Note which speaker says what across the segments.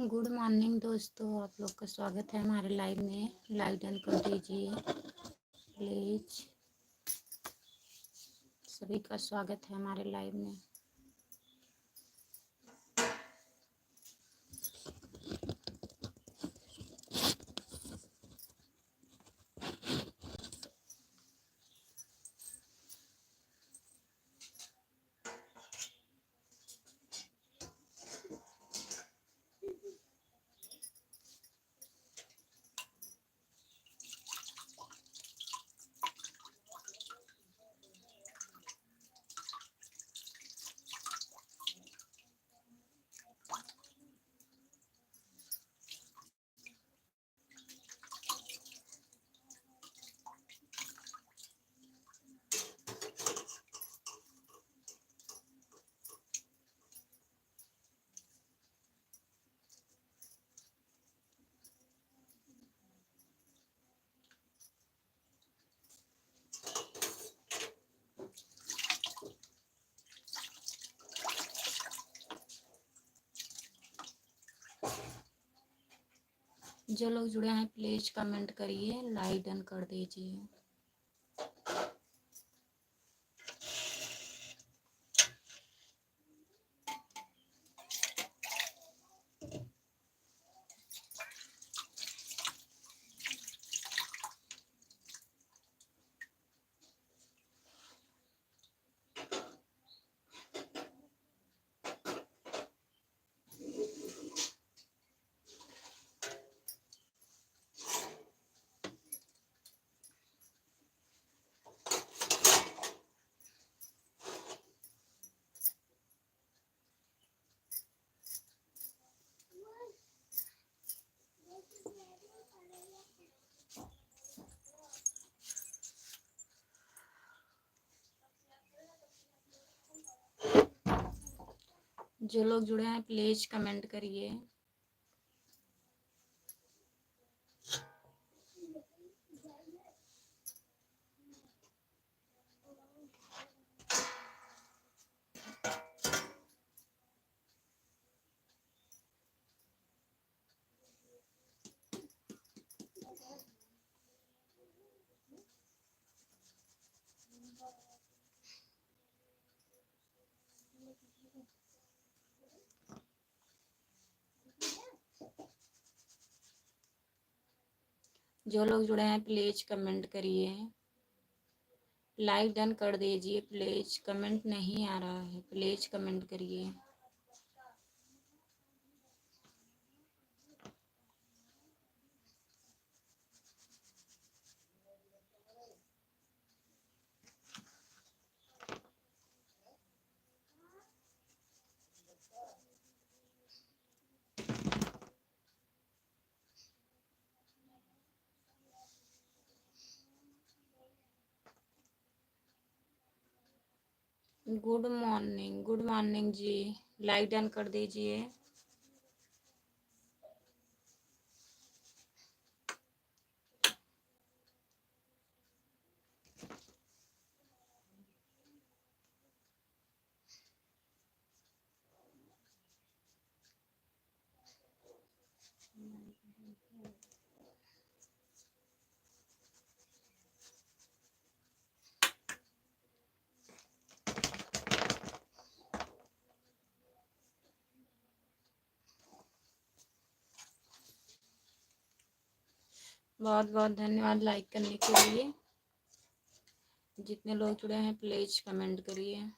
Speaker 1: Good morning दोस्तों, आप लोग का स्वागत है हमारे लाइव में। लाइव डन कर दीजिए प्लीज। सभी का स्वागत है हमारे लाइव में। जो लोग जुड़े हैं प्लीज कमेंट करिए, लाइव डन कर दीजिए। जो लोग जुड़े हैं प्लीज कमेंट करिए। जो लोग जुड़े हैं प्लीज कमेंट करिए, लाइव डन कर दीजिए प्लीज। कमेंट नहीं आ रहा है, प्लीज कमेंट करिए। गुड मॉर्निंग, गुड मॉर्निंग जी। लाइव डन कर दीजिए। बहुत बहुत धन्यवाद लाइक करने के लिए। जितने लोग जुड़े हैं प्लीज कमेंट करिए।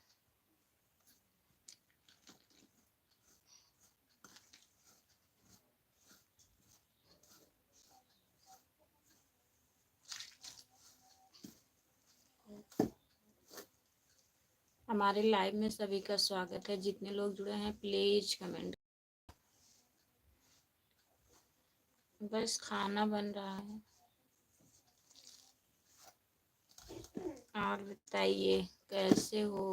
Speaker 1: हमारे लाइव में सभी का स्वागत है। जितने लोग जुड़े हैं प्लीज कमेंट। बस खाना बन रहा है। और बताइए कैसे हो?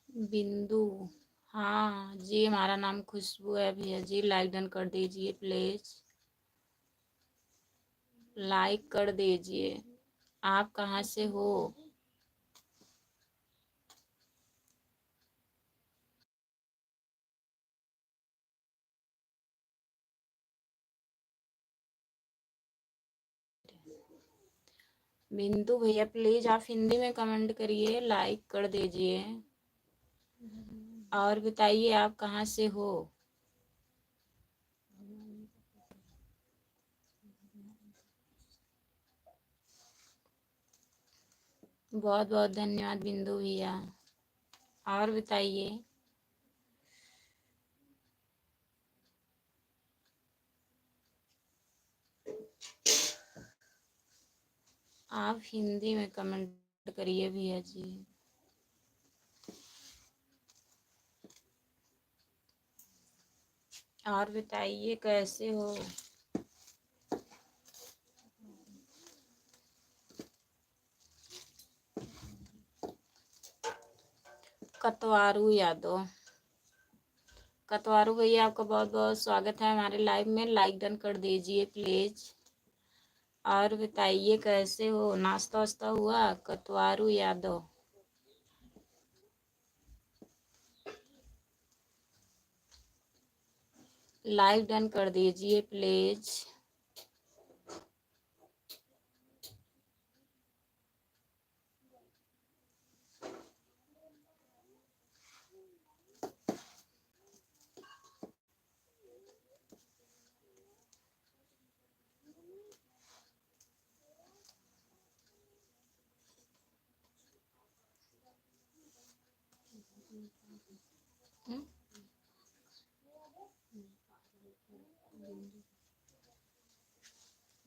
Speaker 1: बिंदु, हाँ जी, हमारा नाम खुशबू है भैया जी, लाइक डन कर दीजिए प्लीज, लाइक कर दीजिए। आप कहाँ से हो? बिंदु भैया प्लीज आप हिंदी में कमेंट करिए, लाइक कर दीजिए और बताइए आप कहाँ से हो? बहुत बहुत धन्यवाद बिंदु भैया। और बताइए। आप हिंदी में कमेंट करिए भैया जी। और बताइए कैसे हो? कतवारू यादव, कतवारू भैया आपका बहुत बहुत स्वागत है हमारे लाइव में, लाइक डन कर दीजिए प्लीज। और बताइए कैसे हो? नाश्ता वास्ता हुआ कतवारू यादव? लाइक डन कर दीजिए प्लीज।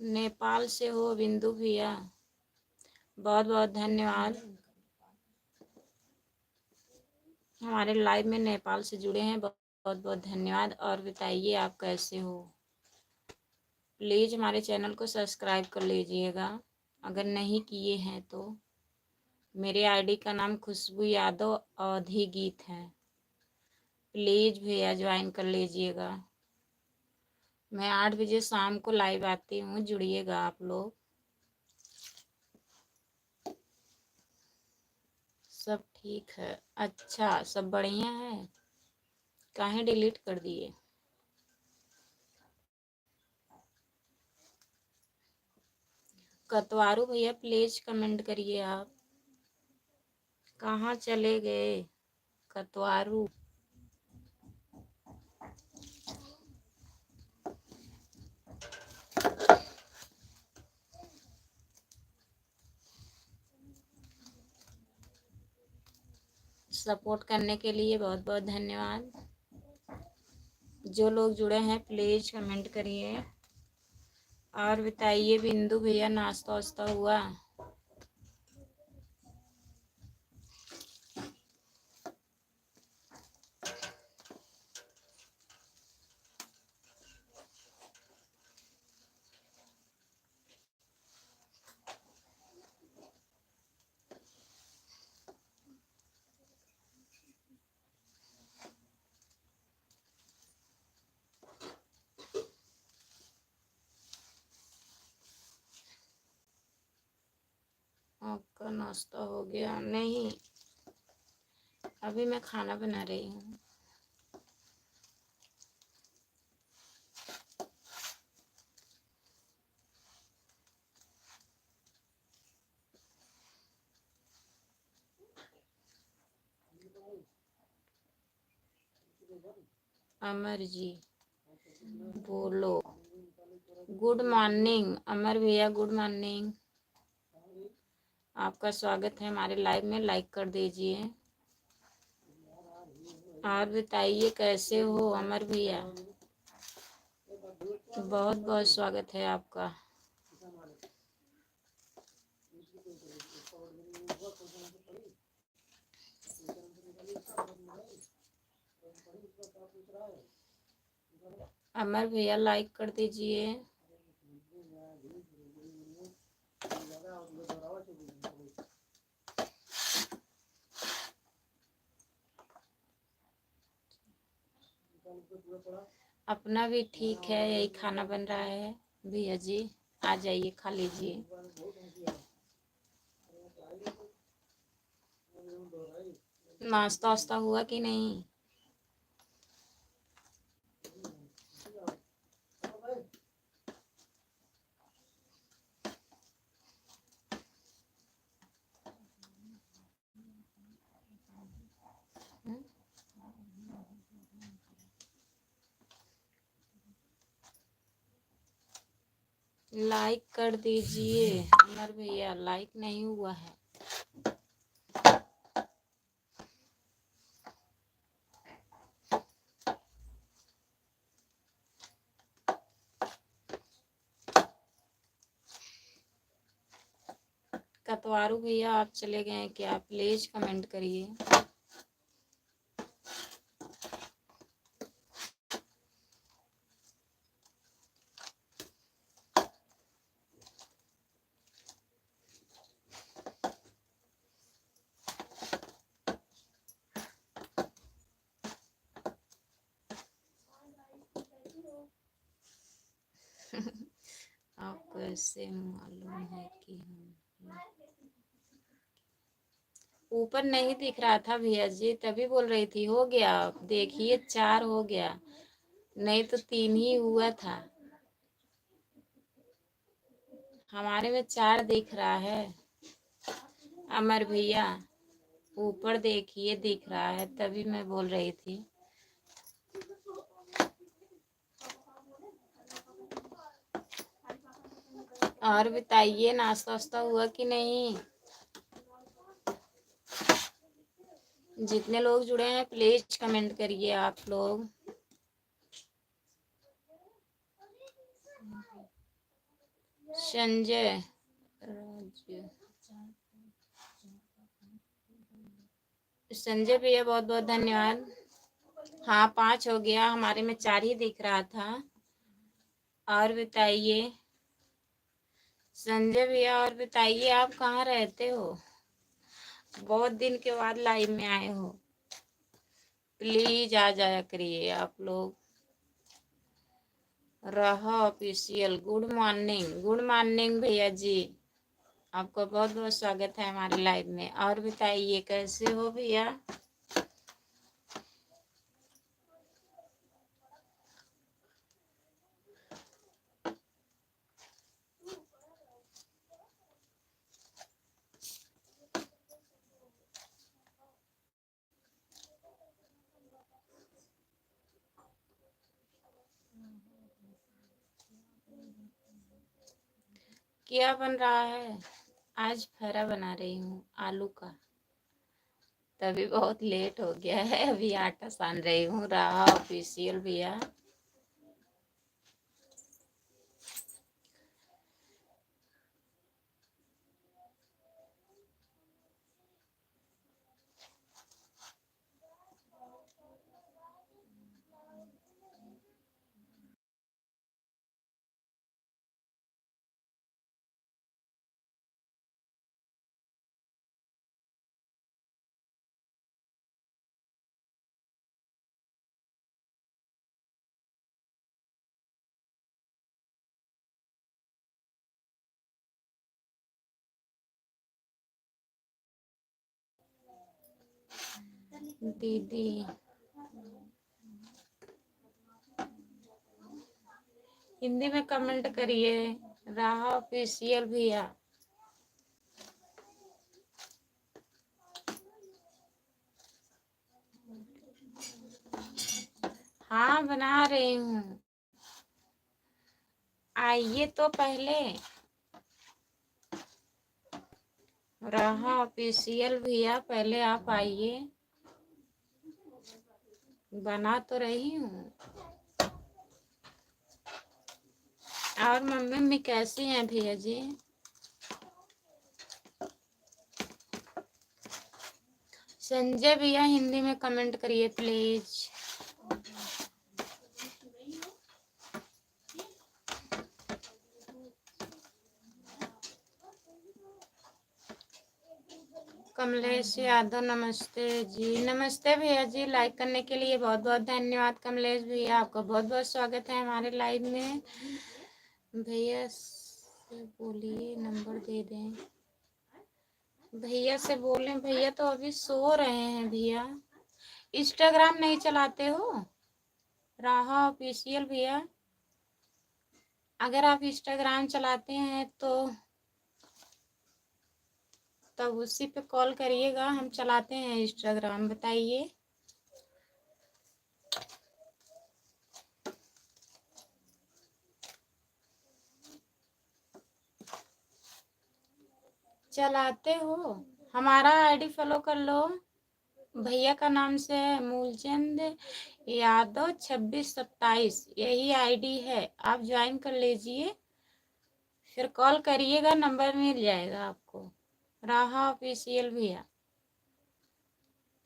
Speaker 1: नेपाल से हो बिंदु भैया? बहुत बहुत धन्यवाद, हमारे लाइव में नेपाल से जुड़े हैं, बहुत बहुत धन्यवाद। और बताइए आप कैसे हो? प्लीज़ हमारे चैनल को सब्सक्राइब कर लीजिएगा अगर नहीं किए हैं तो। मेरे आईडी का नाम खुशबू यादव अवधी गीत है, प्लीज़ भैया ज्वाइन कर लीजिएगा। मैं 8 बजे शाम को लाइव आती हूँ, जुड़िएगा आप लोग। सब ठीक है? अच्छा, सब बढ़िया है। काहे डिलीट कर दिए? कतवारू भैया प्लीज कमेंट करिए आप। कहाँ चले गए कतवारू? सपोर्ट करने के लिए बहुत बहुत धन्यवाद। जो लोग जुड़े हैं प्लीज कमेंट करिए। और बताइए बिंदु भैया नाश्ता वास्ता हुआ? आपका नाश्ता हो गया? नहीं, अभी मैं खाना बना रही हूँ। अमर जी बोलो। गुड मॉर्निंग अमर भैया, गुड मॉर्निंग। आपका स्वागत है हमारे लाइव में, लाइक कर दीजिए। और बताइए कैसे हो अमर भैया? बहुत बहुत स्वागत है आपका। अमर भैया लाइक कर दीजिए। अपना भी ठीक है, यही खाना बन रहा है। भैया जी आ जाइए, खा लीजिए। नाश्ता वास्ता हुआ कि नहीं? लाइक कर दीजिए अमर भैया, लाइक नहीं हुआ है। कतवारू भैया आप चले गए हैं क्या? प्लीज कमेंट करिए। आपको ऐसे मालूम है कि हम ऊपर नहीं दिख रहा था भैया जी, तभी बोल रही थी। हो गया, देखिए 4 हो गया, नहीं तो 3 ही हुआ था। हमारे में 4 दिख रहा है अमर भैया, ऊपर देखिए दिख रहा है, तभी मैं बोल रही थी। और बताइए, नाश्ता वास्ता हुआ कि नहीं? जितने लोग जुड़े हैं प्लीज कमेंट करिए आप लोग। संजय संजय भैया बहुत बहुत धन्यवाद। हाँ 5 हो गया, हमारे में 4 ही दिख रहा था। और बताइए संजय भैया, और बताइए आप कहाँ रहते हो? बहुत दिन के बाद लाइव में आए हो, प्लीज आ जाया करिए आप लोग। रहा official, good morning. Good morning भैया जी, आपको बहुत बहुत स्वागत है हमारे लाइव में। और बताइए कैसे हो भैया? क्या बन रहा है? आज फरा बना रही हूँ आलू का, तभी बहुत लेट हो गया है। अभी आटा सान रही हूँ। रहा ऑफिशियल भैया। दीदी हिंदी में कमेंट करिए। रहा ऑफिशियल भैया। हाँ बना रही हूँ, आइए तो पहले। रहा ऑफिशियल भैया, पहले आप आइए। बना तो रही हूँ। और मम्मी कैसी हैं भैया जी? संजय भैया हिंदी में कमेंट करिए प्लीज। कमलेश यादव नमस्ते जी। नमस्ते भैया जी, लाइक करने के लिए बहुत बहुत धन्यवाद कमलेश भैया, आपका बहुत बहुत स्वागत है हमारे लाइव में। भैया से बोलिए नंबर दे दें। भैया से बोलें, भैया तो अभी सो रहे हैं। भैया इंस्टाग्राम नहीं चलाते हो? राहा ऑफिशियल भैया, अगर आप इंस्टाग्राम चलाते हैं तो तब उसी पे कॉल करिएगा, हम चलाते हैं इंस्टाग्राम। बताइए। चलाते हो? हमारा आईडी फॉलो कर लो। भैया का नाम से है मूलचंद यादव 2627, यही आईडी है। आप ज्वाइन कर लीजिए, फिर कॉल करिएगा, नंबर मिल जाएगा आपको। राहा ऑफिशियल भैया।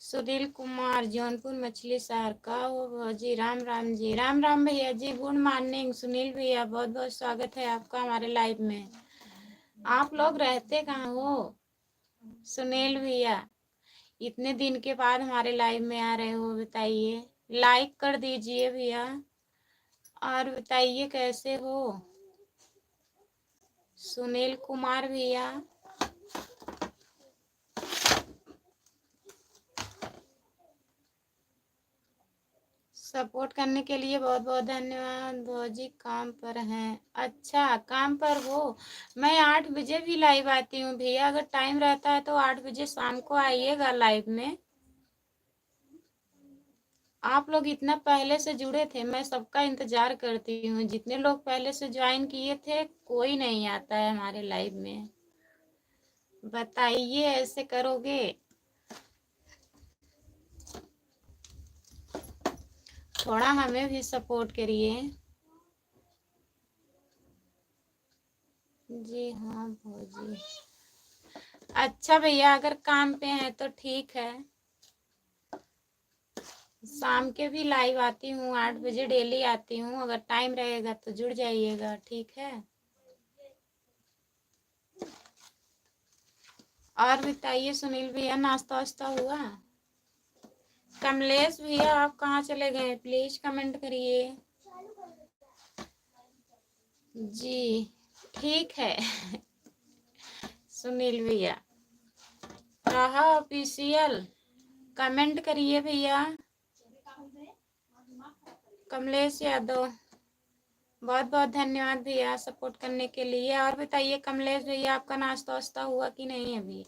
Speaker 1: सुनील कुमार जौनपुर मछली शहर का वो भौजी। राम राम जी। राम राम भैया जी, गुड मॉर्निंग। सुनील भैया बहुत बहुत स्वागत है आपका हमारे लाइव में। आप लोग रहते कहाँ हो सुनील भैया? इतने दिन के बाद हमारे लाइव में आ रहे हो, बताइए। लाइक कर दीजिए भैया, और बताइए कैसे हो सुनील कुमार भैया। सपोर्ट करने के लिए बहुत बहुत धन्यवाद। भौजी काम पर हैं? अच्छा, काम पर हो। मैं 8 बजे भी लाइव आती हूँ भैया, अगर टाइम रहता है तो 8 बजे शाम को आइएगा लाइव में। आप लोग इतना पहले से जुड़े थे, मैं सबका इंतजार करती हूँ। जितने लोग पहले से ज्वाइन किए थे, कोई नहीं आता है हमारे लाइव में। बताइए, ऐसे करोगे? थोड़ा हमें भी सपोर्ट करिए। जी हाँ भौजी। अच्छा भैया, अगर काम पे हैं तो ठीक है। शाम के भी लाइव आती हूँ, 8 बजे डेली आती हूँ। अगर टाइम रहेगा तो जुड़ जाइएगा, ठीक है। और बताइए सुनील भैया, नाश्ता वास्ता हुआ? कमलेश भैया आप कहाँ चले गए? प्लीज कमेंट करिए। जी ठीक है सुनील भैया। राहा ऑफिशियल कमेंट करिए भैया। कमलेश यादव बहुत बहुत धन्यवाद भैया सपोर्ट करने के लिए। और बताइए कमलेश भैया, आपका नाश्ता वास्ता हुआ कि नहीं अभी?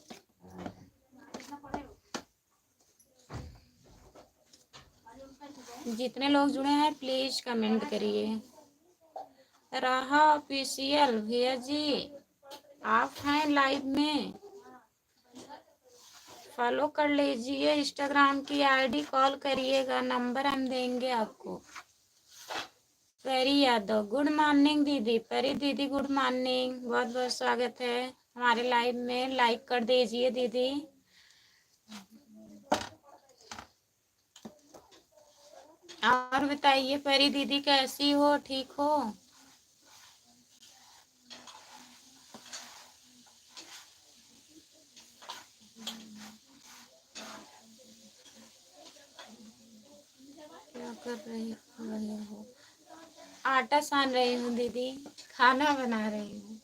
Speaker 1: जितने लोग जुड़े हैं प्लीज कमेंट करिए। राहा ऑफिशियल भैया जी, आप हैं लाइव में, फॉलो कर लीजिए इंस्टाग्राम की आईडी, कॉल करिएगा, नंबर हम देंगे आपको। परी यादव गुड मॉर्निंग दीदी। परी दीदी गुड मॉर्निंग, बहुत बहुत स्वागत है हमारे लाइव में। लाइक कर दीजिए दीदी। और बताइए परी दीदी, कैसी हो? ठीक हो? क्या कर रही हो? आटा सान रही हूँ दीदी, खाना बना रही हूँ।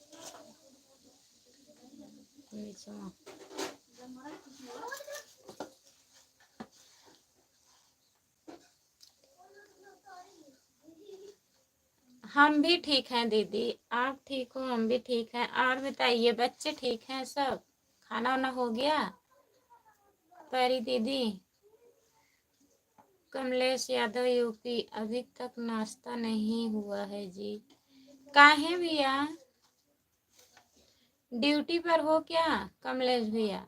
Speaker 1: हम भी ठीक हैं दीदी, आप ठीक हो? हम भी ठीक हैं। और बताइए बच्चे ठीक हैं सब? खाना वाना हो गया? परी दीदी। कमलेश यादव यूपी, अभी तक नाश्ता नहीं हुआ है जी। काहे भैया, ड्यूटी पर हो क्या कमलेश भैया?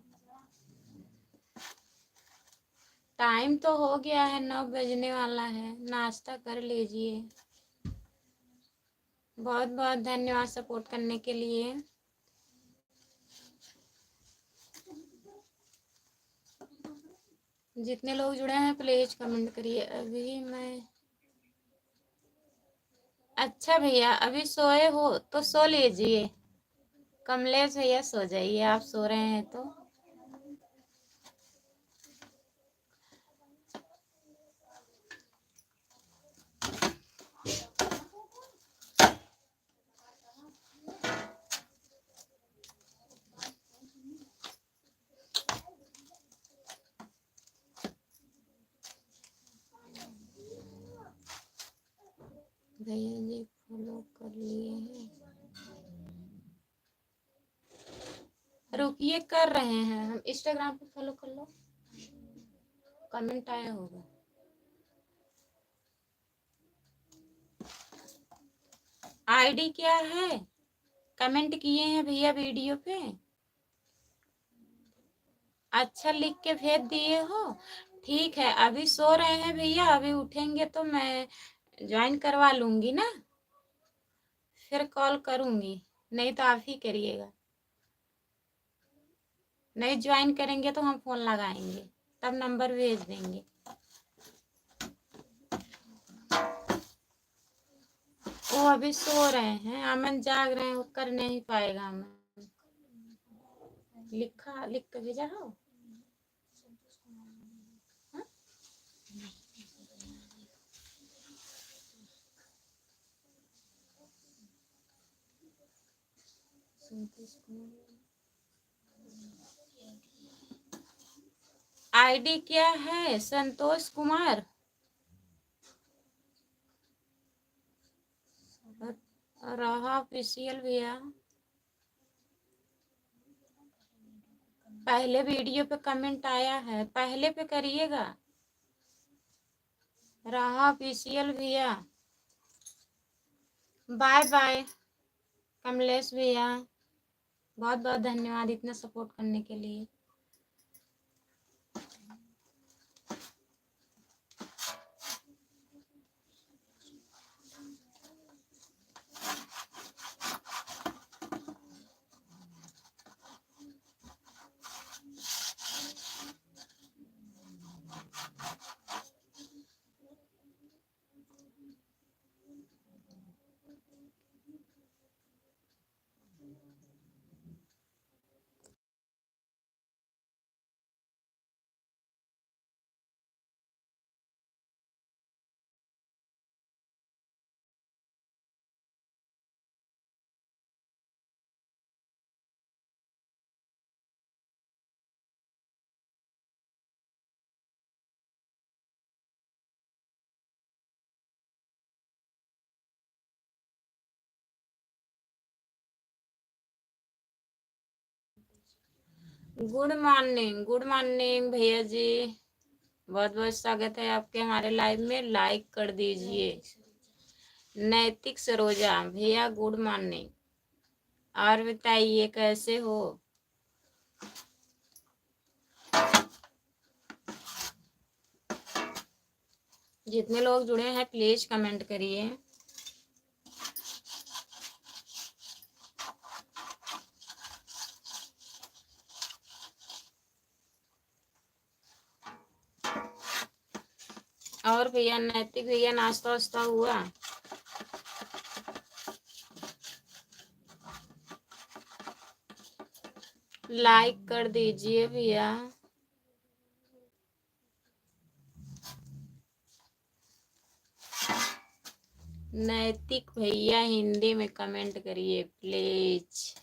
Speaker 1: टाइम तो हो गया है, 9 बजने वाला है, नाश्ता कर लीजिए। बहुत बहुत धन्यवाद सपोर्ट करने के लिए। जितने लोग जुड़े हैं प्लीज कमेंट करिए। अभी मैं अच्छा भैया, अभी सोए हो तो सो लीजिए। कमलेश भैया सो जाइए, आप सो रहे हैं तो। भैया जी फॉलो कर लिए हैं, रुकिए कर रहे हैं हम। इंस्टाग्राम पे फॉलो कर लो, कमेंट आया होगा। आईडी क्या है? कमेंट किए हैं भैया वीडियो पे, अच्छा लिख के भेज दिए हो। ठीक है, अभी सो रहे हैं भैया, अभी उठेंगे तो मैं ज्वाइन करवा लूंगी ना, फिर कॉल करूंगी, नहीं तो आप ही करिएगा। नहीं ज्वाइन करेंगे तो हम फोन लगाएंगे, तब नंबर भेज देंगे। वो अभी सो रहे हैं, अमन जाग रहे हैं, वो कर नहीं पाएगा। अमन लिखा लिख के भेजा हो। हाँ? आईडी क्या है? संतोष कुमार। रहा ऑफिशियल भैया, पहले वीडियो पे कमेंट आया है, पहले पे करिएगा। रहा ऑफिशियल भैया, बाय बाय। कमलेश भैया बहुत बहुत धन्यवाद इतना सपोर्ट करने के लिए। गुड मॉर्निंग, गुड मॉर्निंग भैया जी, बहुत बहुत स्वागत है आपके हमारे लाइव में। लाइक कर दीजिए। नैतिक सरोजा भैया गुड मॉर्निंग, और बताइए कैसे हो? जितने लोग जुड़े हैं प्लीज कमेंट करिए। और भैया नैतिक भैया नाश्ता वास्ता हुआ? लाइक कर दीजिए भैया। नैतिक भैया हिंदी में कमेंट करिए प्लीज।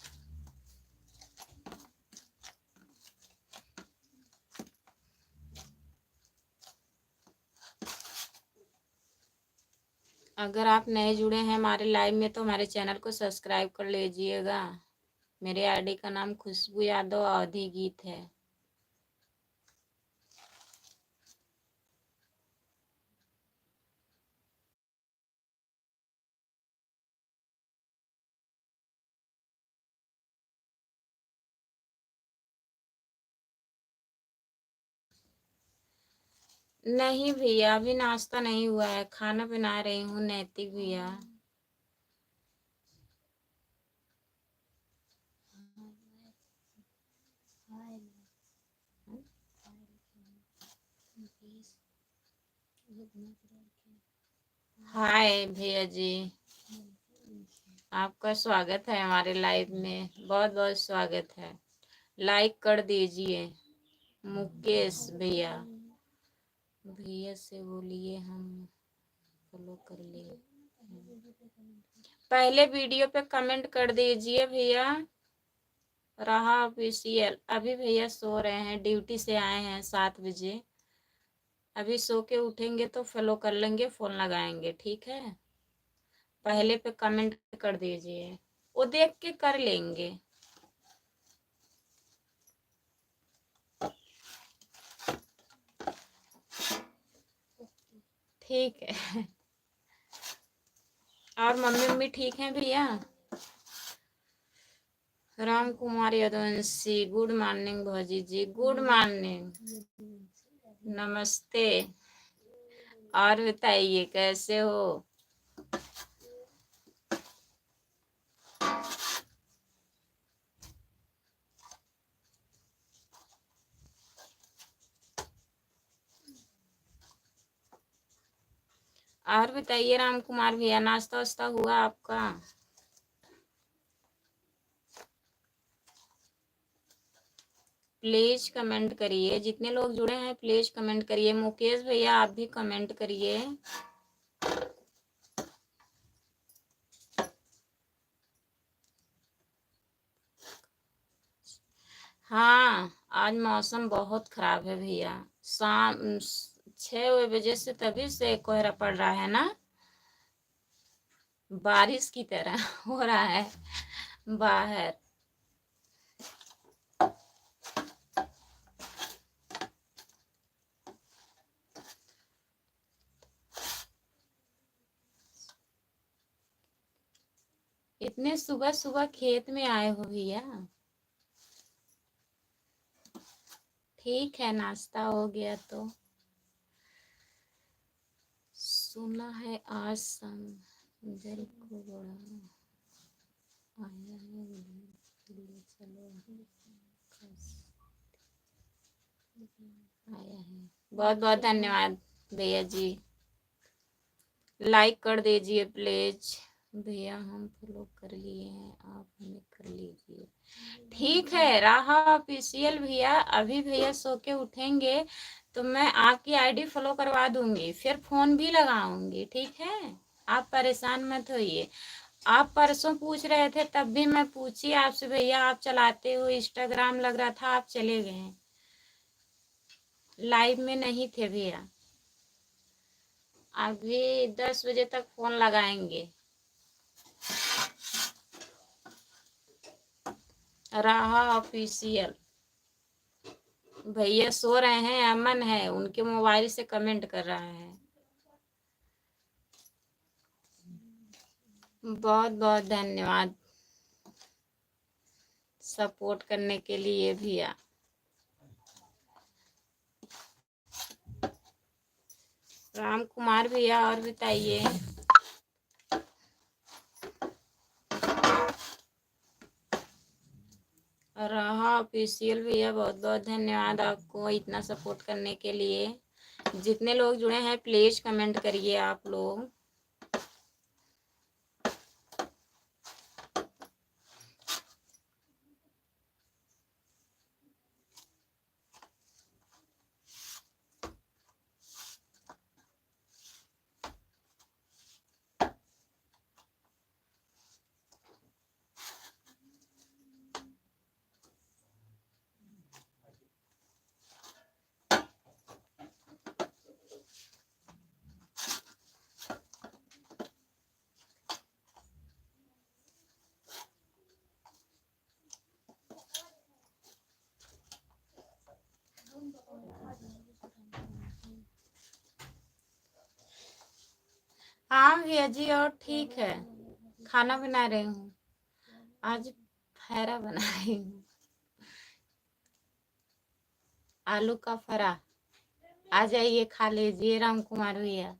Speaker 1: अगर आप नए जुड़े हैं हमारे लाइव में तो हमारे चैनल को सब्सक्राइब कर लीजिएगा। मेरे आईडी का नाम खुशबू यादव अवधि गीत है। नहीं भैया अभी नाश्ता नहीं हुआ है, खाना बना रही हूँ नैतिक भैया। हाय भैया जी, आपका स्वागत है हमारे लाइव में, बहुत बहुत स्वागत है। लाइक कर दीजिए। मुकेश भैया, भैया से बोलिए हम फॉलो कर लिए। पहले वीडियो पे कमेंट कर दीजिए भैया। रहा ऑफिशियल, अभी भैया सो रहे हैं, ड्यूटी से आए हैं 7 बजे, अभी सो के उठेंगे तो फॉलो कर लेंगे, फोन लगाएंगे, ठीक है। पहले पे कमेंट कर दीजिए, वो देख के कर लेंगे। ठीक है। और मम्मी मम्मी ठीक है भैया? राम कुमार यदुवंशी, गुड मॉर्निंग भौजी जी, गुड मॉर्निंग, नमस्ते। और बताइए कैसे हो? और बताइए राम कुमार भैया, नाश्ता वास्ता हुआ आपका? प्लीज कमेंट करिए, जितने लोग जुड़े हैं प्लीज कमेंट करिए। मुकेश भैया आप भी कमेंट करिए। हाँ, आज मौसम बहुत खराब है भैया। शाम 6 बजे से तभी से कोहरा पड़ रहा है ना, बारिश की तरह हो रहा है बाहर। इतने सुबह सुबह खेत में आए हो भैया? ठीक है, नाश्ता हो गया तो। सुना है आज समंदर को बड़ा आया है, चलो आया है। बहुत बहुत धन्यवाद भैया जी, लाइक कर दीजिए प्लीज। भैया हम फॉलो कर लिए हैं, आप हमें कर लीजिए। ठीक है, राहा ऑफिशियल भैया, अभी भैया सो के उठेंगे तो मैं आपकी आईडी फॉलो करवा दूंगी, फिर फोन भी लगाऊंगी। ठीक है, आप परेशान मत होइए। आप परसों पूछ रहे थे तब भी मैं पूछी आपसे, भैया आप चलाते हो इंस्टाग्राम, लग रहा था आप चले गए हैं, लाइव में नहीं थे भैया। अभी 10 बजे तक फोन लगाएंगे। राहा ऑफिशियल भैया सो रहे हैं, अमन है उनके मोबाइल से कमेंट कर रहा है। बहुत बहुत धन्यवाद सपोर्ट करने के लिए भैया। राम कुमार भैया और बताइए। राहा ऑफिशियल भैया बहुत बहुत धन्यवाद आपको इतना सपोर्ट करने के लिए। जितने लोग जुड़े हैं प्लीज कमेंट करिए आप लोग। हाँ भैया जी, और ठीक है, खाना बना रही हूँ, आज फैरा बना रही हूँ, आलू का फरा। आ जाइए खा लीजिए राम कुमार भैया।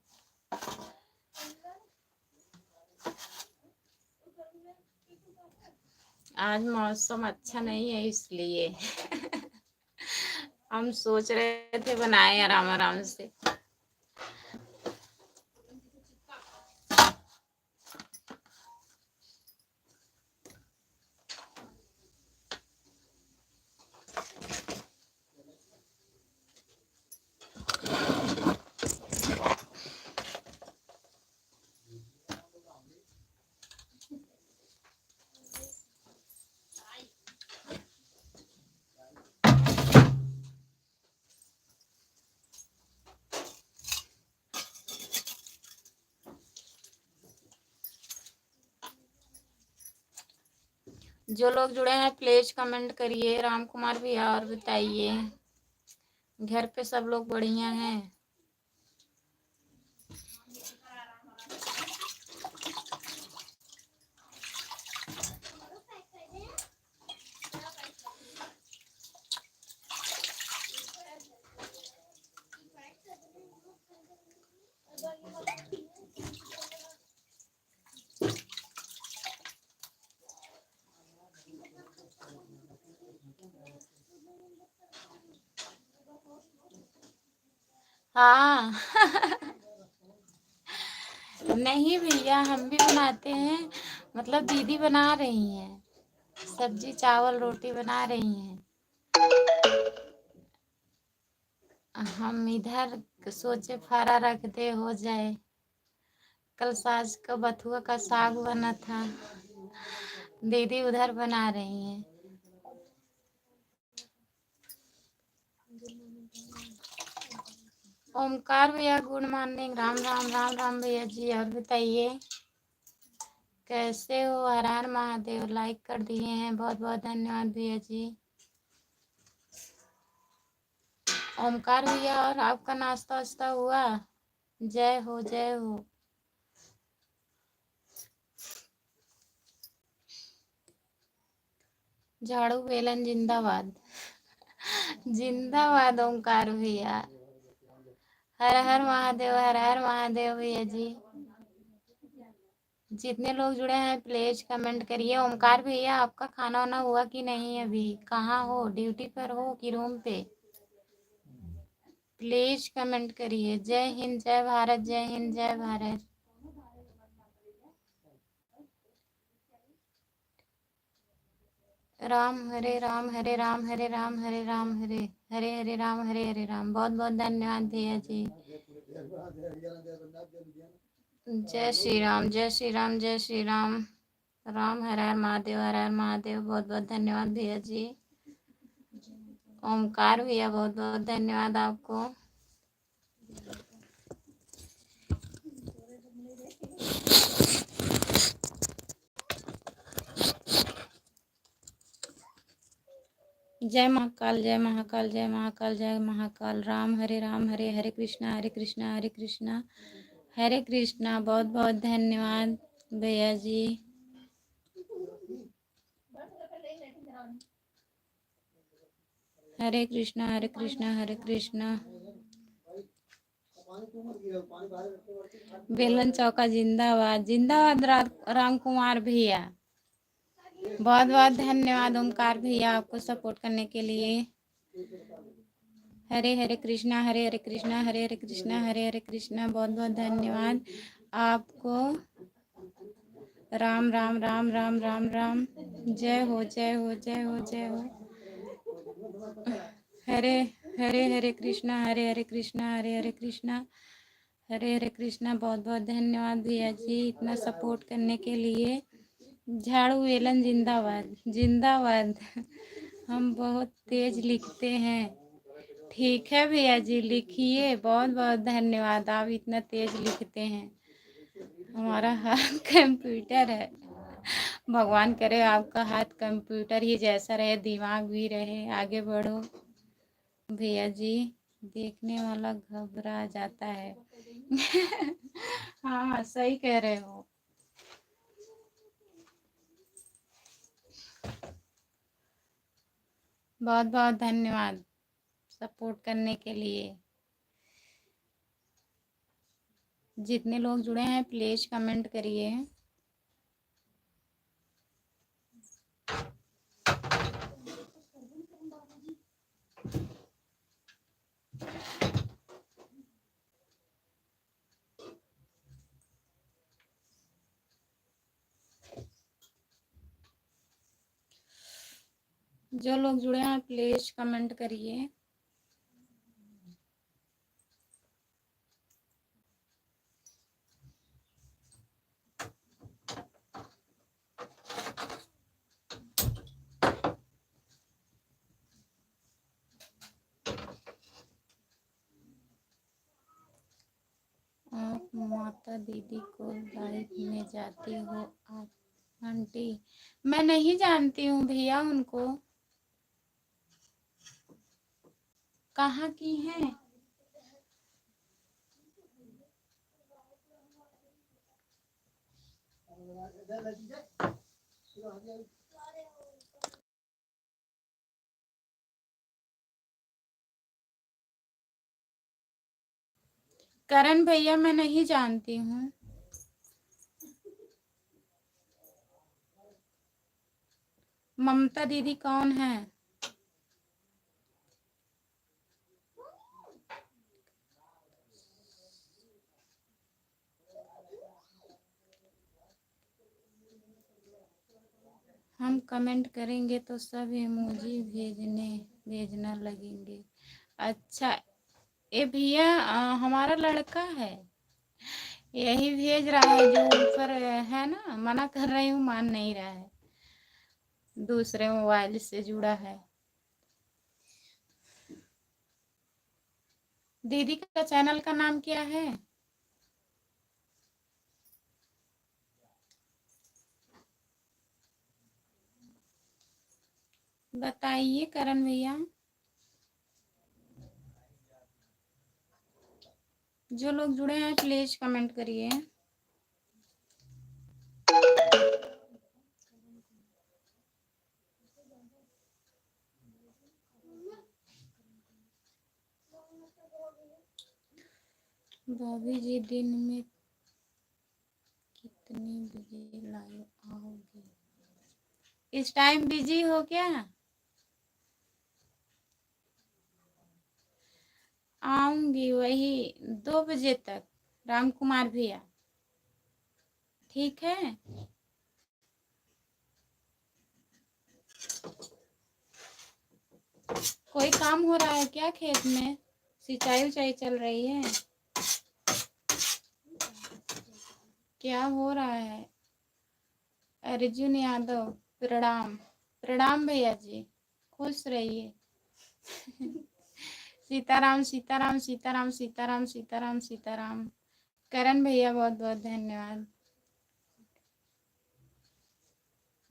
Speaker 1: आज मौसम अच्छा नहीं है इसलिए हम सोच रहे थे बनाए आराम आराम से। जो लोग जुड़े हैं प्लीज कमेंट करिए राम कुमार भैया, और बताइए घर पे सब लोग बढ़िया हैं। हाँ नहीं भैया, हम भी बनाते हैं, मतलब दीदी बना रही हैं, सब्जी चावल रोटी बना रही हैं। हम इधर सोचे फारा रख दे हो जाए। कल साज का बथुआ का साग बना था, दीदी उधर बना रही हैं। ओमकार भैया गुड मॉर्निंग, राम राम राम राम भैया जी, और बताइए कैसे हो। हर हर महादेव, लाइक कर दिए हैं, बहुत बहुत धन्यवाद भैया जी। ओमकार भैया, और आपका नाश्ता वास्ता हुआ? जय हो जय हो। झाड़ू बेलन जिंदाबाद। जिंदाबाद ओमकार भैया। हर हर महादेव, हर हर महादेव भैया जी। जितने लोग जुड़े हैं प्लीज कमेंट करिए। ओमकार भैया, आपका खाना वाना हुआ कि नहीं? अभी कहाँ हो, ड्यूटी पर हो कि रूम पे? प्लीज कमेंट करिए। जय हिंद जय भारत, जय हिंद जय भारत। राम हरे राम, हरे राम हरे राम, हरे राम हरे हरे, हरे राम हरे हरे राम। बहुत बहुत धन्यवाद भैया जी। जय श्री राम, जय श्री राम, जय श्री राम। राम हर हर महादेव, हर हर महादेव। बहुत बहुत धन्यवाद भैया जी। ओमकार भैया, बहुत बहुत धन्यवाद आपको। जय महाकाल, जय महाकाल, जय महाकाल, जय महाकाल। राम हरे हरे कृष्णा हरे कृष्णा हरे कृष्णा हरे कृष्णा। बहुत बहुत धन्यवाद भैया जी। हरे कृष्णा हरे कृष्णा हरे कृष्णा। बेलन चौका जिंदाबाद, जिंदाबाद राम कुमार भैया। बहुत बहुत धन्यवाद ओमकार भैया, आपको सपोर्ट करने के लिए। हरे हरे कृष्णा, हरे हरे कृष्णा, हरे हरे कृष्णा, हरे हरे कृष्णा। बहुत बहुत धन्यवाद आपको। राम राम राम राम राम राम। जय हो जय हो जय हो जय हो। हरे हरे हरे कृष्णा, हरे हरे कृष्णा, हरे हरे कृष्णा, हरे हरे कृष्णा। बहुत बहुत धन्यवाद भैया जी इतना सपोर्ट करने के लिए। झाड़ू वेलन जिंदाबाद, जिंदाबाद। हम बहुत तेज लिखते हैं। ठीक है भैया जी, लिखिए। बहुत बहुत धन्यवाद, आप इतना तेज लिखते हैं। हमारा हाथ कंप्यूटर है। भगवान करे आपका हाथ कंप्यूटर ही जैसा रहे, दिमाग भी रहे। आगे बढ़ो भैया जी, देखने वाला घबरा जाता है। हाँ सही कह रहे हो। बहुत बहुत धन्यवाद सपोर्ट करने के लिए। जितने लोग जुड़े हैं प्लीज कमेंट करिए। जो लोग जुड़े हैं प्लीज कमेंट करिए। आप माता दीदी को लाइव में जाती हो आप? आंटी मैं नहीं जानती हूँ भैया उनको, कहाँ की हैं। करण भैया मैं नहीं जानती हूँ। ममता दीदी कौन है? हम कमेंट करेंगे तो सब इमोजी भेजना लगेंगे। अच्छा ये भैया हमारा लड़का है, यही भेज रहा है जो ऊपर है ना, मना कर रही हूँ मान नहीं रहा है, दूसरे मोबाइल से जुड़ा है। दीदी का चैनल का नाम क्या है? बताइए करण भैया। जो लोग जुड़े हैं प्लीज कमेंट करिए। भाभी जी दिन में कितनी बजे लाइव आओगे? इस टाइम बिजी हो क्या? आऊंगी वही 2 बजे तक, राम कुमार भैया, ठीक है। कोई काम हो रहा है क्या खेत में? सिंचाई उचाई चल रही है? क्या हो रहा है? अर्जुन यादव प्रणाम। प्रणाम भैया जी, खुश रहिए। सीताराम सीताराम सीताराम सीताराम सीताराम सीताराम। करण भैया बहुत बहुत धन्यवाद।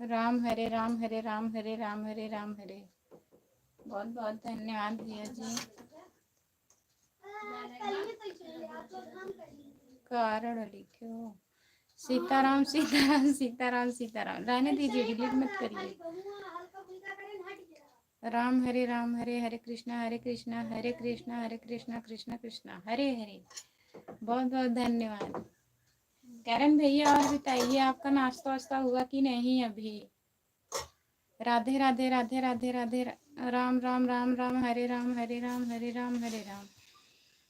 Speaker 1: राम हरे राम हरे राम हरे राम हरे राम हरे, बहुत बहुत धन्यवाद भैया जी। कारण लिखो। सीताराम सीताराम सीताराम सीताराम, रहने दीजिए, डिलीट मत करिए। राम हरे हरे कृष्णा हरे कृष्णा हरे कृष्णा हरे कृष्णा कृष्णा कृष्णा हरे हरे। बहुत बहुत धन्यवाद। करण भैया और बताइए आपका नाश्ता वास्ता हुआ कि नहीं अभी? राधे राधे राधे राधे राधे राम राम राम राम हरे राम हरे राम हरे राम हरे राम।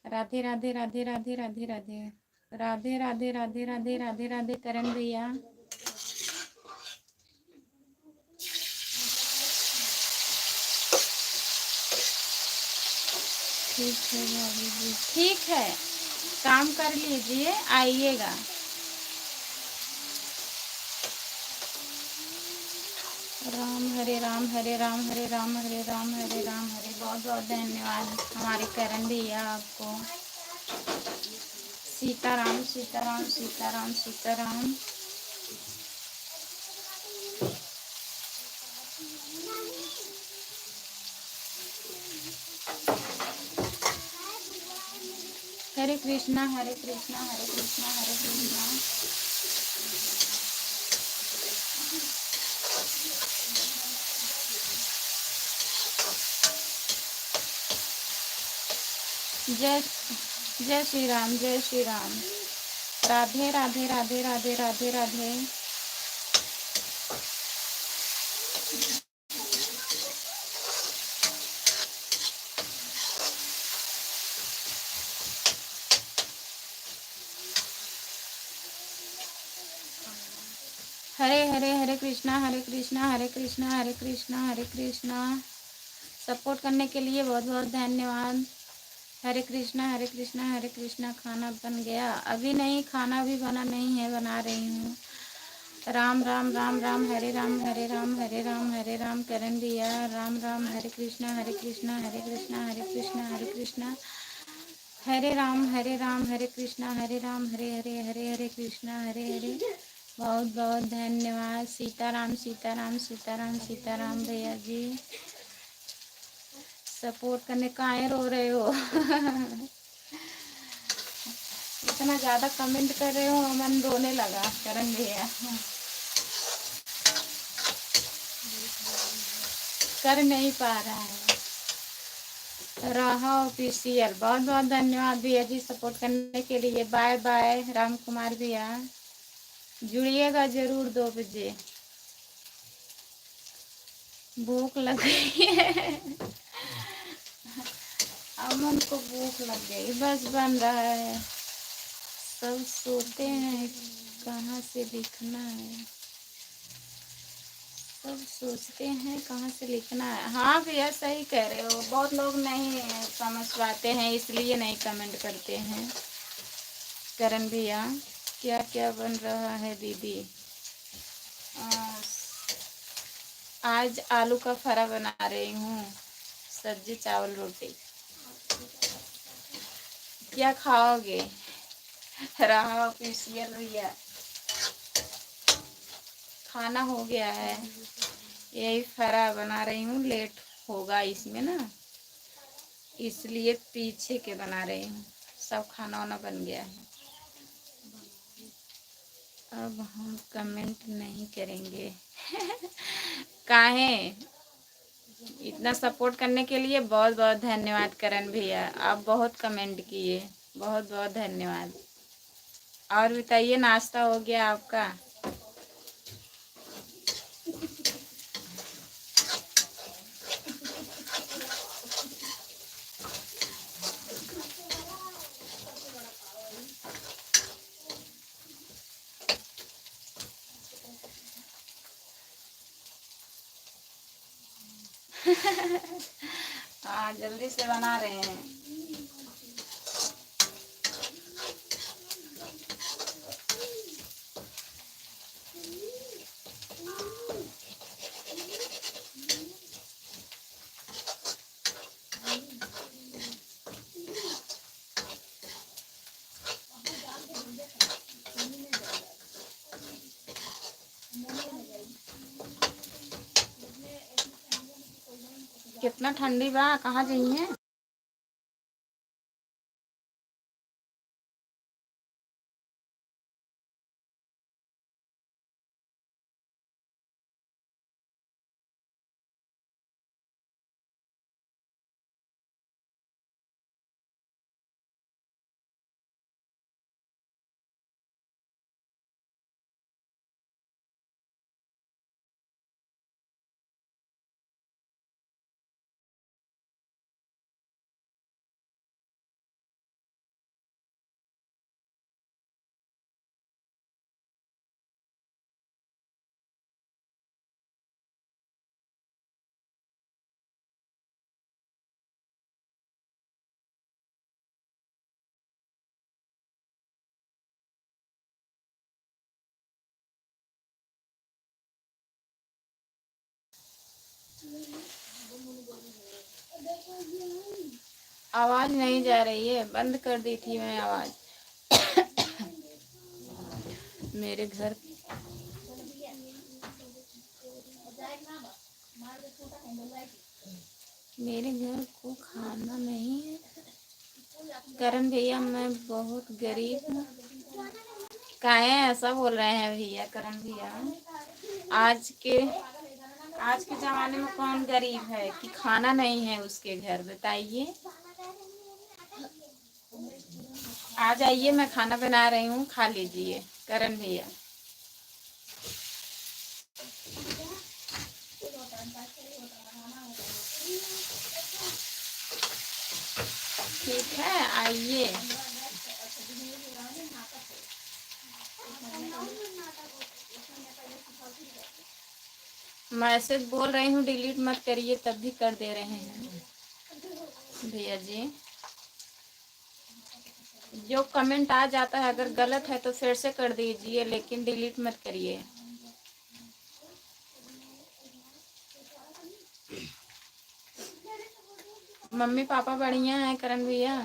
Speaker 1: राधे राधे राधे राधे राधे राधे राधे राधे राधे राधे राधे राधे करण भैया। ठीक है भाभी जी, ठीक है, काम कर लीजिए, आइएगा। राम हरे राम हरे राम हरे राम हरे राम हरे राम हरे। बहुत बहुत धन्यवाद हमारे करण भैया आपको। सीताराम सीताराम सीताराम सीताराम। हरे कृष्णा हरे कृष्णा हरे कृष्णा हरे कृष्णा। जय जय श्री राम जय श्री राम। राधे राधे राधे राधे राधे राधे। हरे हरे हरे कृष्णा हरे कृष्णा हरे कृष्णा हरे कृष्णा हरे कृष्णा। सपोर्ट करने के लिए बहुत बहुत धन्यवाद। हरे कृष्णा हरे कृष्णा हरे कृष्णा। खाना बन गया? अभी नहीं, खाना भी बना नहीं है, बना रही हूँ। राम राम राम राम हरे राम हरे राम हरे राम हरे राम। करण भैया राम राम हरे कृष्णा हरे कृष्णा हरे कृष्णा हरे कृष्णा हरे कृष्णा हरे राम हरे कृष्णा हरे राम हरे हरे हरे हरे हरे कृष्णा हरे हरे बहुत बहुत धन्यवाद। सीताराम सीताराम सीताराम सीताराम भैया जी, सपोर्ट करने काहे रो रहे हो? इतना ज़्यादा कमेंट कर रहे हो, मन रोने लगा करण भैया। कर नहीं पा रहा है। राहा ऑफिशियल, बहुत बहुत धन्यवाद भैया जी सपोर्ट करने के लिए। बाय बाय राम कुमार भैया, जुड़िएगा जरूर 2 बजे। भूख लग गई है। अमन को भूख लग गई, बस बन रहा है। सब सोते हैं, कहाँ से लिखना है। सब सोचते हैं कहाँ से लिखना है। हाँ भैया सही कह रहे हो, बहुत लोग नहीं समझ पाते हैं इसलिए नहीं कमेंट करते हैं। करण भैया, क्या क्या बन रहा है दीदी? आज आलू का फरा बना रही हूँ, सब्जी चावल रोटी। क्या खाओगे? रहा ऑफिशियल भैया, खाना हो गया है, यही फरा बना रही हूँ। लेट होगा इसमें ना, इसलिए पीछे के बना रही हूँ। सब खाना वाना बन गया है। अब हम कमेंट नहीं करेंगे। काहे? इतना सपोर्ट करने के लिए बहुत बहुत धन्यवाद करण भैया, आप बहुत कमेंट किए, बहुत बहुत धन्यवाद। और बताइए, नाश्ता हो गया आपका? हाँ जल्दी से बना रहे हैं। कितना ठंडी बा, कहाँ जाइए? आवाज नहीं जा रही है, बंद कर दी थी मैं आवाज। मेरे घर मेरे घर को खाना नहीं है। करण भैया मैं बहुत गरीब हूँ। काहे ऐसा बोल रहे हैं भैया? करण भैया, आज के आज के जमाने में कौन गरीब है कि खाना नहीं है उसके घर? बताइए। आ जाइए, मैं खाना बना रही हूँ, खा लीजिए करण भैया। ठीक है, आइए। मैसेज बोल रही हूँ डिलीट मत करिए, तब भी कर दे रहे हैं भैया जी। जो कमेंट आ जाता है अगर गलत है तो फिर से कर दीजिए, लेकिन डिलीट मत करिए। मम्मी पापा बढ़िया है करण भैया?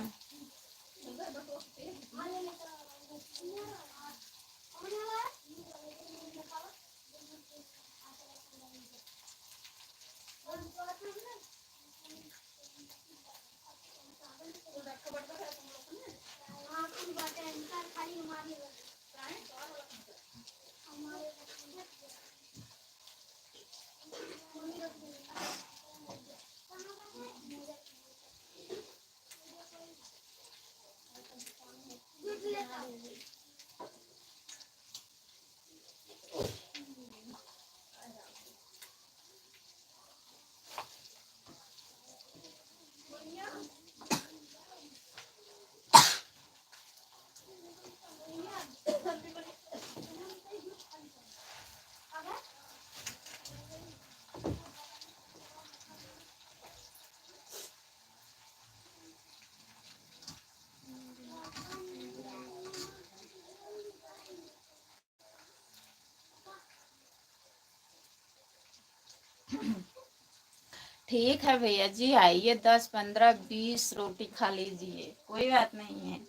Speaker 1: ठीक है भैया जी, आइए 10 15 20 रोटी खा लीजिए, कोई बात नहीं है।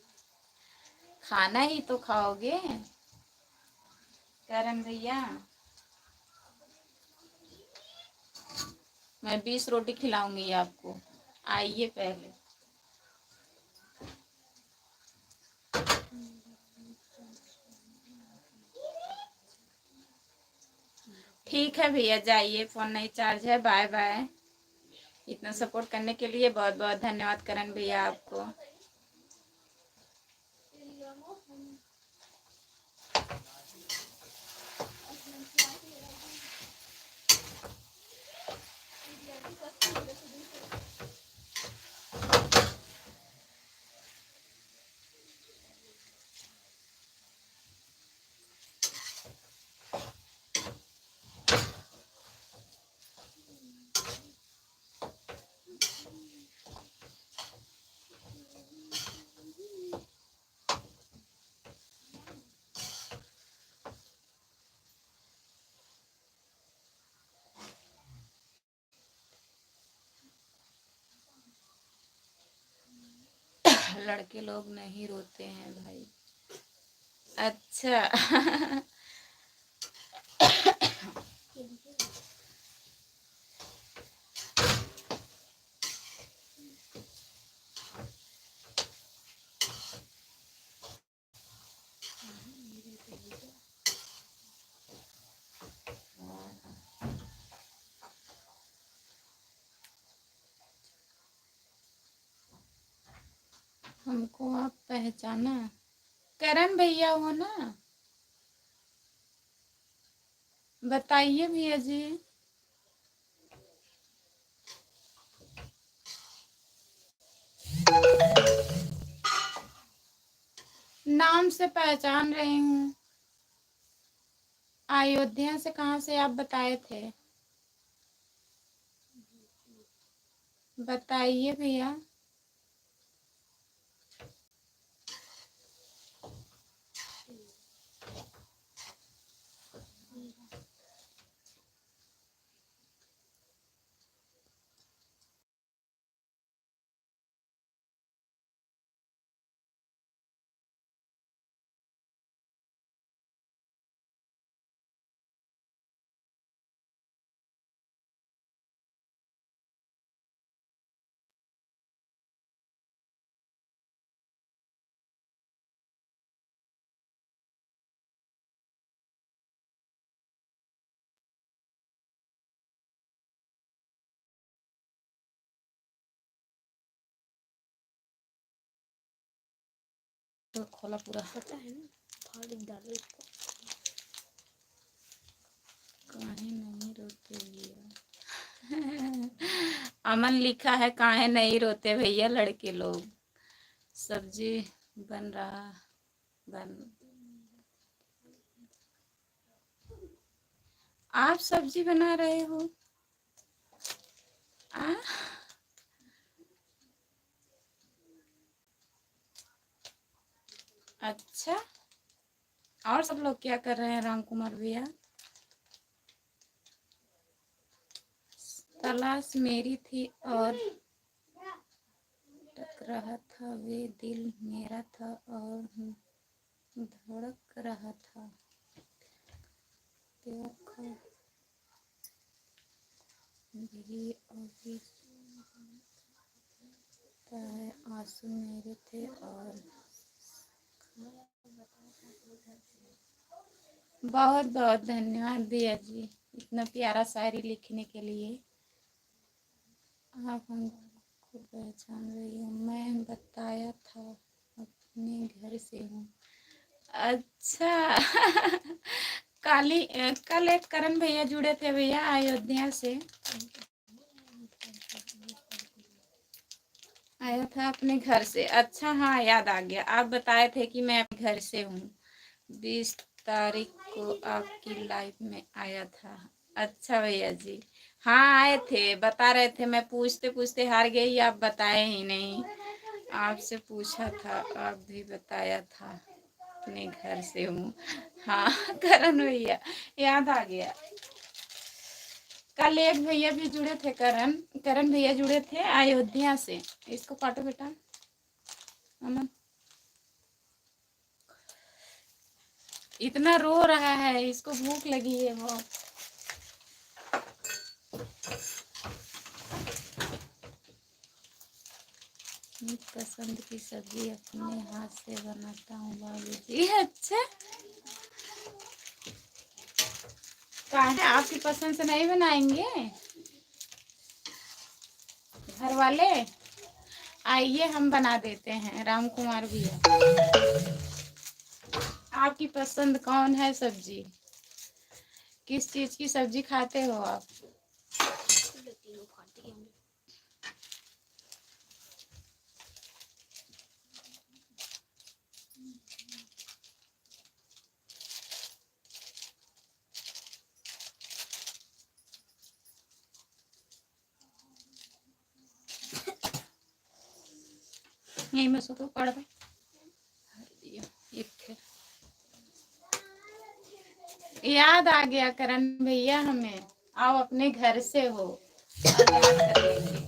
Speaker 1: खाना ही तो खाओगे करण भैया। मैं 20 रोटी खिलाऊंगी आपको, आइए पहले। ठीक है भैया, जाइए, फोन नहीं चार्ज है। Bye bye. इतना सपोर्ट करने के लिए बहुत बहुत धन्यवाद करण भैया आपको। लड़के लोग नहीं रोते हैं भाई। अच्छा। हमको आप पहचाना? करण भैया हो ना? बताइए भैया जी। नाम से पहचान रही हूँ। अयोध्या से कहाँ से आप बताए थे? बताइए भैया। तो खोला पूरा पता है ना, थोड़ी डालो इसको। काहे नहीं रोते भैया? अमन लिखा है, काहे नहीं रोते भैया लड़के लोग। सब्जी बन रहा, बन। आप सब्जी बना रहे हो? आ? अच्छा, और सब लोग क्या कर रहे हैं राम कुमार भैया? तलाश मेरी थी और टक रहा था, वे दिल मेरा था और धड़क रहा था। प्यार का भी अभी है, आंसू मेरे थे और बहुत बहुत धन्यवाद भैया जी, इतना प्यारा शायरी लिखने के लिए। आप हमको पहचान रही हो? मैं बताया था अपने घर से हूँ। अच्छा। कल एक करण भैया जुड़े थे भैया अयोध्या से, आया था अपने घर से। अच्छा, हाँ याद आ गया, आप बताए थे कि मैं अपने घर से हूँ। 20 तारीख को आपकी लाइफ में आया था। अच्छा भैया जी, हाँ आए थे, बता रहे थे। मैं पूछते पूछते हार गई, आप बताए ही नहीं। आपसे पूछा था, आप भी बताया था अपने घर से हूँ। हाँ। करण भैया याद आ गया। कल एक भैया भी जुड़े थे, करण करण भैया जुड़े थे अयोध्या से। इसको काटो बेटा अमन। इतना रो रहा है, इसको भूख लगी है वो। अपनी पसंद की सब्जी अपने हाथ से बनाता हूँ बाबूजी। अच्छा, काहे आपकी पसंद से नहीं बनाएंगे घर वाले? आइए हम बना देते हैं, राम कुमार भैया। आपकी पसंद कौन है सब्जी? किस चीज की सब्जी खाते हो आप? यही में सो तो पड़ गए। याद आ गया करण भैया हमें, आप अपने घर से हो, अब याद कर लेंगे।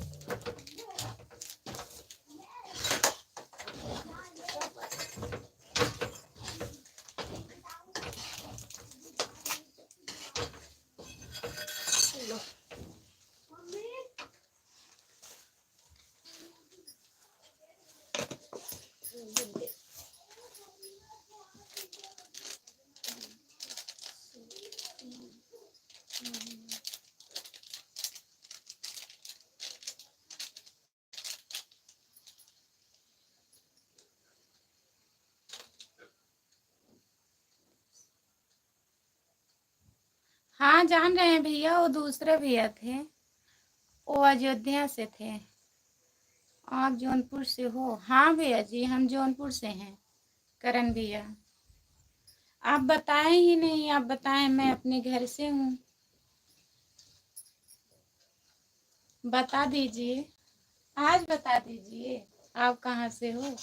Speaker 1: हाँ जान रहे हैं भैया, वो दूसरे भैया थे, वो अयोध्या से थे। आप जौनपुर से हो? हाँ भैया जी, हम जौनपुर से हैं करण भैया। आप बताएं ही नहीं, आप बताएं मैं अपने घर से हूँ, बता दीजिए, आज बता दीजिए आप कहाँ से हो।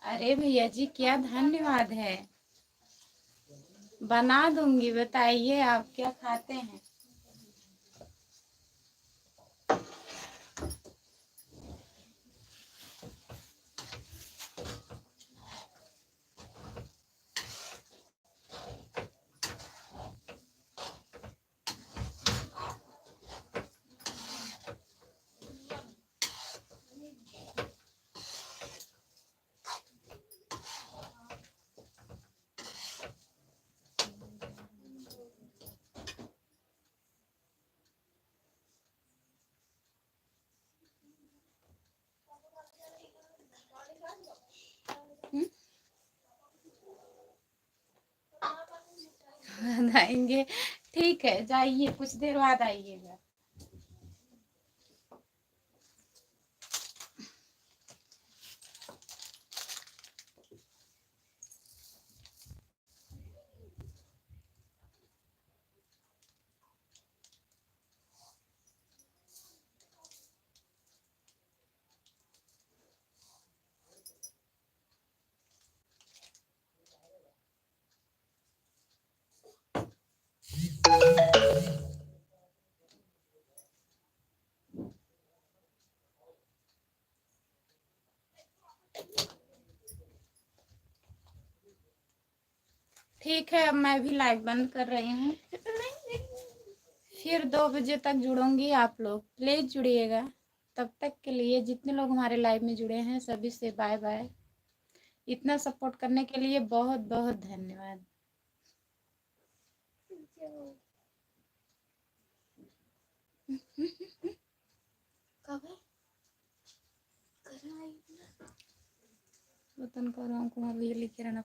Speaker 1: अरे भैया जी क्या धन्यवाद है, बना दूंगी। बताइए आप क्या खाते हैं? आएंगे, ठीक है, जाइए कुछ देर बाद आइएगा। ठीक है, अब मैं भी लाइव बंद कर रही हूँ, फिर 2 बजे तक जुड़ूंगी। आप लोग प्लीज जुड़िएगा। तब तक के लिए जितने लोग हमारे लाइव में जुड़े हैं सभी से बाय बाय। इतना सपोर्ट करने के लिए बहुत बहुत धन्यवाद। वतन का राम कुमार भैया लिखे रहना।